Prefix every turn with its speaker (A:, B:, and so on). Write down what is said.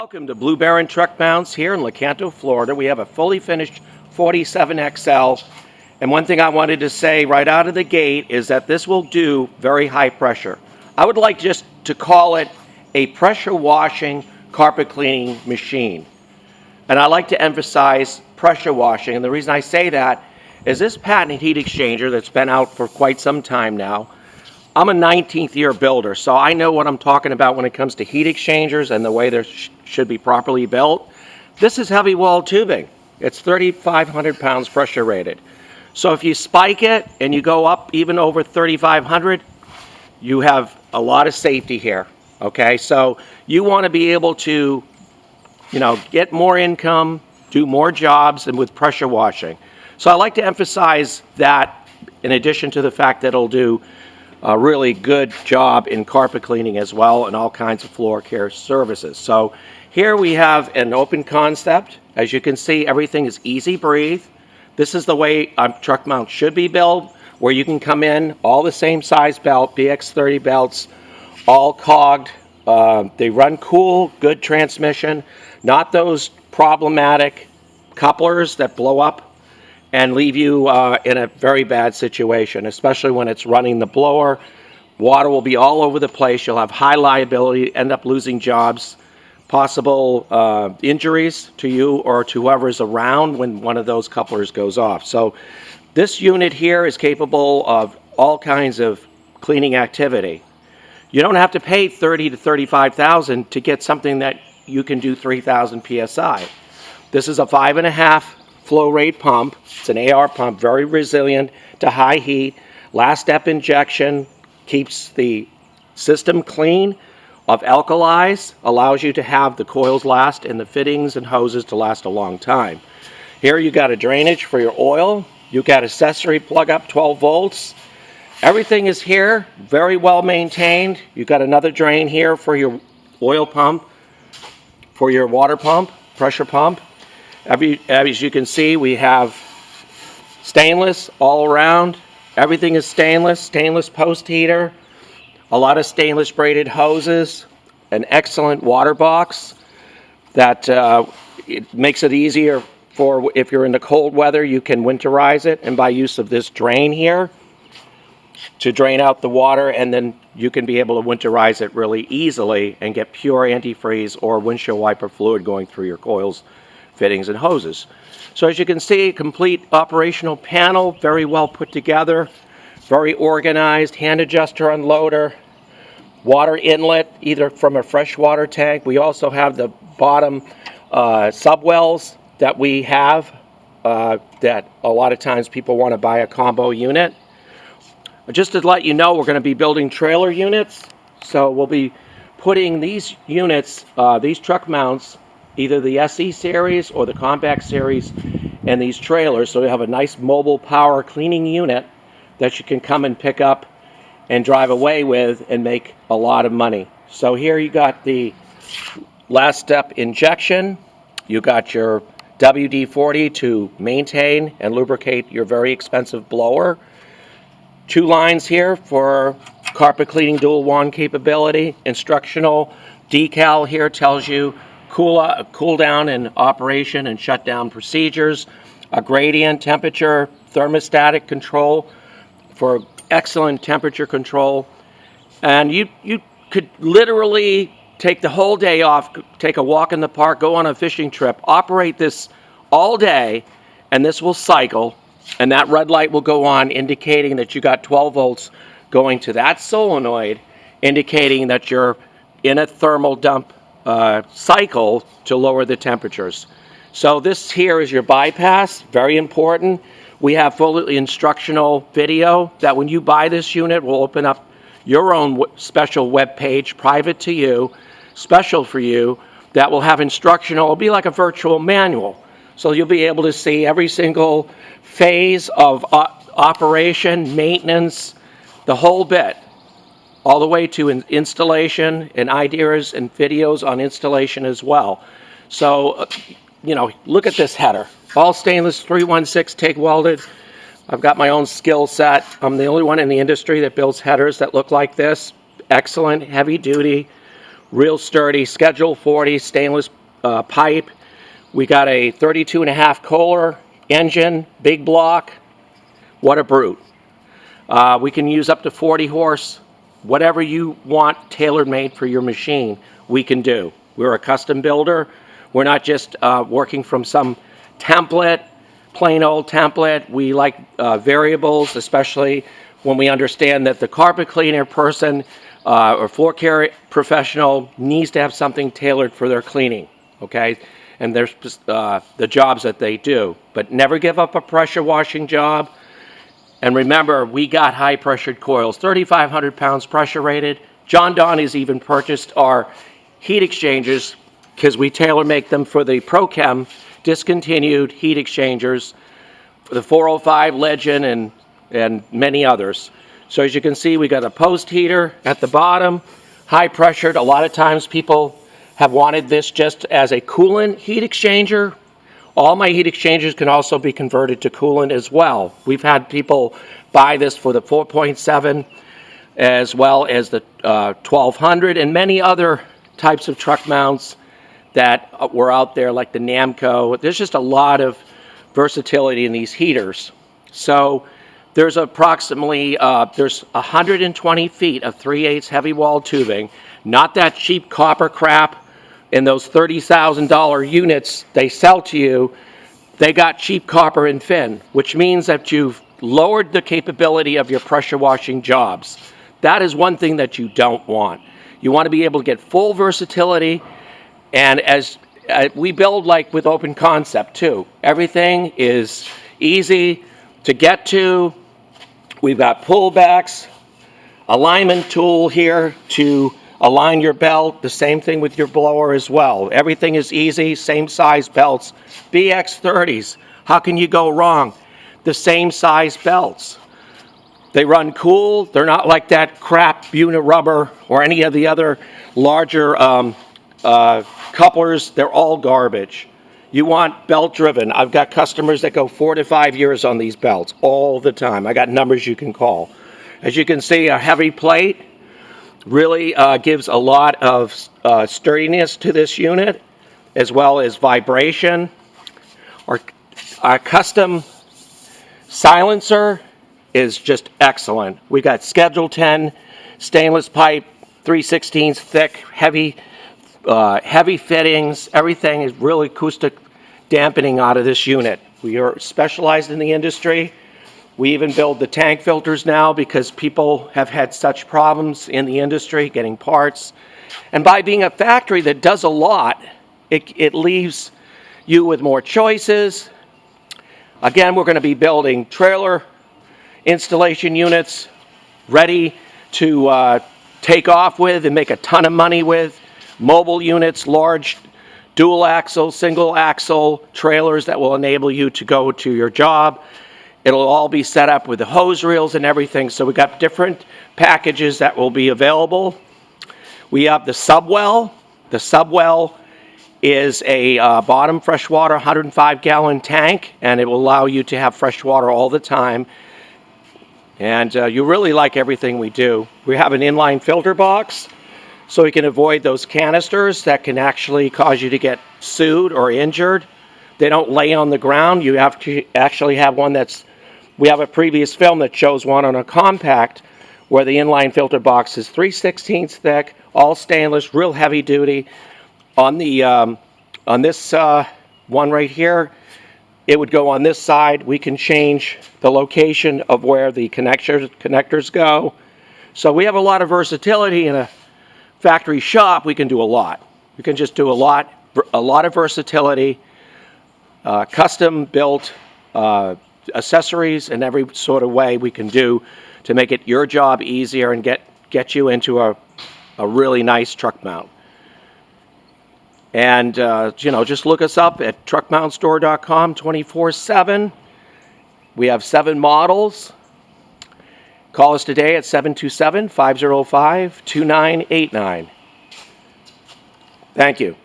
A: Welcome to Blue Baron Truck Mounts here in Lecanto, Florida. We have a fully finished 47XL. And one thing I wanted to say right out of the gate is that this will do very high pressure. I would like just to call it a pressure washing carpet cleaning machine. And I like to emphasize pressure washing. And the reason I say that is this patented heat exchanger that's been out for quite some time now. I'm a 19th year builder, so I know what I'm talking about when it comes to heat exchangers and the way they should be properly built. This is heavy wall tubing. It's 3,500 pounds pressure rated. So if you spike it and you go up even over 3,500, you have a lot of safety here, okay? So you want to be able to, get more income, do more jobs, and with pressure washing. So I like to emphasize that in addition to the fact that it'll do a really good job in carpet cleaning as well and all kinds of floor care services. So here we have an open concept. As you can see, everything is easy breathe. This is the way a truck mount should be built, where you can come in all the same size belt, BX30 belts, all cogged. They run cool, good transmission, not those problematic couplers that blow up and leave you in a very bad situation, especially when it's running the blower. Water will be all over the place. You'll have high liability, end up losing jobs, possible injuries to you or to whoever's around when one of those couplers goes off. So this unit here is capable of all kinds of cleaning activity. You don't have to pay $30,000 to $35,000 to get something that you can do 3,000 PSI. This is a 5.5 flow rate pump. It's an AR pump, very resilient to high heat. Last step injection keeps the system clean of alkalis, allows you to have the coils last and the fittings and hoses to last a long time. Here you got a drainage for your oil. You got accessory plug up 12 volts. Everything is here, very well maintained. You got another drain here for your oil pump, for your water pump, pressure pump. As you can see, we have stainless all around. Everything is stainless post heater, a lot of stainless braided hoses, an excellent water box that it makes it easier for if you're in the cold weather, you can winterize it, and by use of this drain here to drain out the water, and then you can be able to winterize it really easily and get pure antifreeze or windshield wiper fluid going through your coils, fittings, and hoses. So as you can see, complete operational panel, very well put together, very organized, hand adjuster unloader, water inlet either from a freshwater tank. We also have the bottom subwells that we have that a lot of times people want to buy a combo unit. Just to let you know, we're going to be building trailer units, so we'll be putting these units, these truck mounts, either the SE series or the compact series, and these trailers, so you have a nice mobile power cleaning unit that you can come and pick up and drive away with and make a lot of money. So here you got the last step injection. You got your WD-40 to maintain and lubricate your very expensive blower. 2 lines here for carpet cleaning dual wand capability. Instructional decal here tells you cool down and operation and shutdown procedures, a gradient temperature thermostatic control for excellent temperature control. And you could literally take the whole day off, take a walk in the park, go on a fishing trip, operate this all day, and this will cycle, and that red light will go on indicating that you got 12 volts going to that solenoid, indicating that you're in a thermal dump cycle to lower the temperatures. So this here is your bypass, very important. We have full instructional video that when you buy this unit will open up your own special web page, private to you, special for you, that will have instructional. It'll be like a virtual manual. So you'll be able to see every single phase of operation, maintenance, the whole bit, all the way to installation and ideas and videos on installation as well. So, look at this header. All stainless 316 TIG welded. I've got my own skill set. I'm the only one in the industry that builds headers that look like this. Excellent, heavy duty, Real sturdy, Schedule 40 stainless pipe. We got a 32.5 Kohler engine, big block. What a brute. We can use up to 40 horse. Whatever you want tailor-made for your machine, we can do. We're a custom builder. We're not just working from some template, plain old template. We like variables, especially when we understand that the carpet cleaner person or floor care professional needs to have something tailored for their cleaning, okay? And there's the jobs that they do. But never give up a pressure washing job. And remember, we got high pressured coils, 3,500 pounds pressure rated. John Don has even purchased our heat exchangers because we tailor make them for the ProChem discontinued heat exchangers for the 405 Legend and many others. So as you can see, we got a post heater at the bottom, high pressured. A lot of times people have wanted this just as a coolant heat exchanger. All my heat exchangers can also be converted to coolant as well. We've had people buy this for the 4.7 as well as the 1200 and many other types of truck mounts that were out there like the Namco. There's just a lot of versatility in these heaters. So there's approximately, there's 120 feet of 3/8 heavy wall tubing, not that cheap copper crap. In those $30,000 units they sell to you, they got cheap copper and fin, which means that you've lowered the capability of your pressure washing jobs. That is one thing that you don't want. You want to be able to get full versatility, and as we build like with Open Concept too. Everything is easy to get to. We've got pullbacks, alignment tool here to align your belt, the same thing with your blower as well. Everything is easy, same size belts. BX30s, how can you go wrong? The same size belts. They run cool, they're not like that crap unit rubber or any of the other larger couplers, they're all garbage. You want belt driven. I've got customers that go 4 to 5 years on these belts all the time. I got numbers you can call. As you can see, a heavy plate really gives a lot of sturdiness to this unit, as well as vibration. Our custom silencer is just excellent. We got Schedule 10 stainless pipe, 3/16 thick, heavy fittings. Everything is really acoustic dampening out of this unit. We are specialized in the industry. We even build the tank filters now because people have had such problems in the industry getting parts. And by being a factory that does a lot, it leaves you with more choices. Again, we're going to be building trailer installation units ready to take off with and make a ton of money with. Mobile units, large dual axle, single axle trailers that will enable you to go to your job. It'll all be set up with the hose reels and everything. So we got different packages that will be available. We have the subwell. The subwell is a bottom freshwater 105-gallon tank, and it will allow you to have fresh water all the time. And you really like everything we do. We have an inline filter box, so we can avoid those canisters that can actually cause you to get sued or injured. They don't lay on the ground. You have to actually have one that's, we have a previous film that shows one on a compact where the inline filter box is 3/16 thick, all stainless, real heavy duty. On the on this one right here, it would go on this side. We can change the location of where the connectors go. So we have a lot of versatility in a factory shop. We can do a lot. We can just do a lot of versatility, custom built accessories in every sort of way we can do to make it your job easier and get you into a really nice truck mount. And just look us up at truckmountstore.com 24/7. We have 7 models. Call us today at 727-505-2989. Thank you.